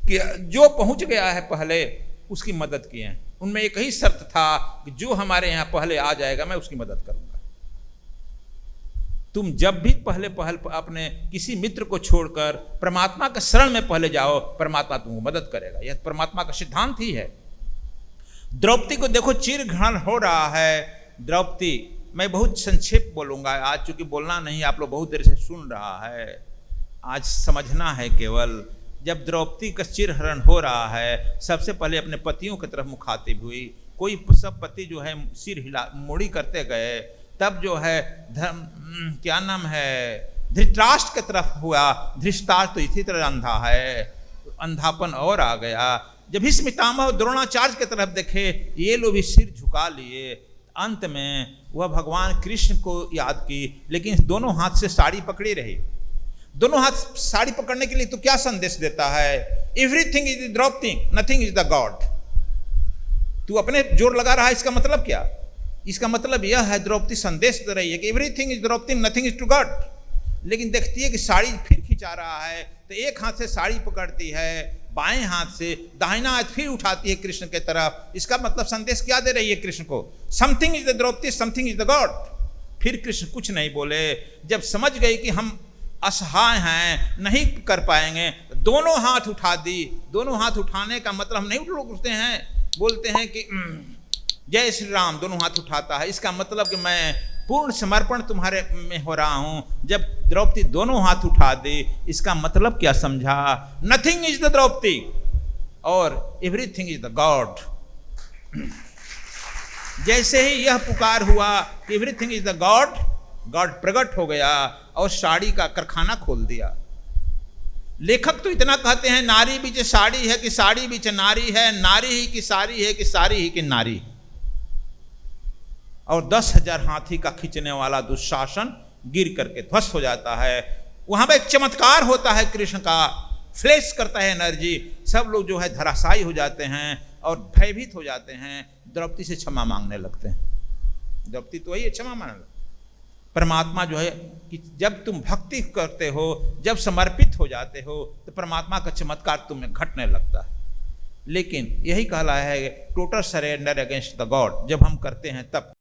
कि जो पहुंच गया है पहले उसकी मदद किए हैं। उनमें एक ही शर्त था कि जो हमारे यहाँ पहले आ जाएगा मैं उसकी मदद करूंगा। तुम जब भी पहले अपने किसी मित्र को छोड़कर परमात्मा के शरण में पहले जाओ, परमात्मा तुमको मदद करेगा। यह परमात्मा का सिद्धांत ही है। द्रौपदी को देखो, चिरघृण हो रहा है। द्रौपदी, मैं बहुत संक्षेप बोलूंगा आज, चूंकि बोलना नहीं, आप लोग बहुत देर से सुन रहा है, आज समझना है केवल। जब द्रौपदी का चिरहरण हो रहा है, सबसे पहले अपने पतियों की तरफ मुखातिब हुई। कोई सब पति जो है सिर हिला मुड़ी करते गए, तब जो है क्या नाम है, धृतराष्ट्र की तरफ हुआ। धृतराष्ट्र तो इसी तरह अंधा है, अंधापन और आ गया। जब भीष्म पितामह द्रोणाचार्य की तरफ देखे, ये लोग भी सिर झुका लिए। अंत में वह भगवान कृष्ण को याद की, लेकिन दोनों हाथ से साड़ी पकड़ी रही। दोनों हाथ साड़ी पकड़ने के लिए तो क्या संदेश देता है? Everything is Draupadi, nothing is the God. तू अपने जोर लगा रहा है, इसका मतलब क्या? इसका मतलब यह है, द्रौपदी संदेश दे रही है कि everything is Draupadi, nothing is to God. लेकिन देखती है कि साड़ी फिर खिंचा रहा है, तो एक हाथ से साड़ी पकड़ती है, बाएं हाथ से दाहिना हाथ फिर उठाती है कृष्ण के तरफ। इसका मतलब संदेश क्या दे रही है कृष्ण को? Something is the Draupadi, something is the God. फिर कृष्ण कुछ नहीं बोले। जब समझ गई कि हम असहाय हैं, नहीं कर पाएंगे, दोनों हाथ उठा दी। दोनों हाथ उठाने का मतलब हम नहीं उठते हैं, बोलते हैं कि जय श्री राम, दोनों हाथ उठाता है। इसका मतलब कि मैं पूर्ण समर्पण तुम्हारे में हो रहा हूं। जब द्रौपदी दोनों हाथ उठा दे, इसका मतलब क्या समझा? नथिंग इज द द्रौपदी और एवरीथिंग इज द गॉड। जैसे ही यह पुकार हुआ कि everything is the God, God प्रकट हो गया और साड़ी का कारखाना खोल दिया। लेखक तो इतना कहते हैं, नारी बीच साड़ी है कि साड़ी बीच नारी है, नारी ही की साड़ी है कि साड़ी ही की नारी। और 10,000 हाथी का खींचने वाला दुशासन गिर करके ध्वस्त हो जाता है। वहां पर एक चमत्कार होता है कृष्ण का, फ्लैश करता है एनर्जी। सब लोग जो है धराशायी हो जाते हैं और भयभीत हो जाते हैं। द्रौपदी से क्षमा मांगने लगते हैं। द्रौपदी तो वही है, क्षमा मांगने लगते। परमात्मा जो है कि जब तुम भक्ति करते हो, जब समर्पित हो जाते हो, तो परमात्मा का चमत्कार तुम्हें घटने लगता है। लेकिन यही कहला है total surrender against the God. जब हम करते हैं तब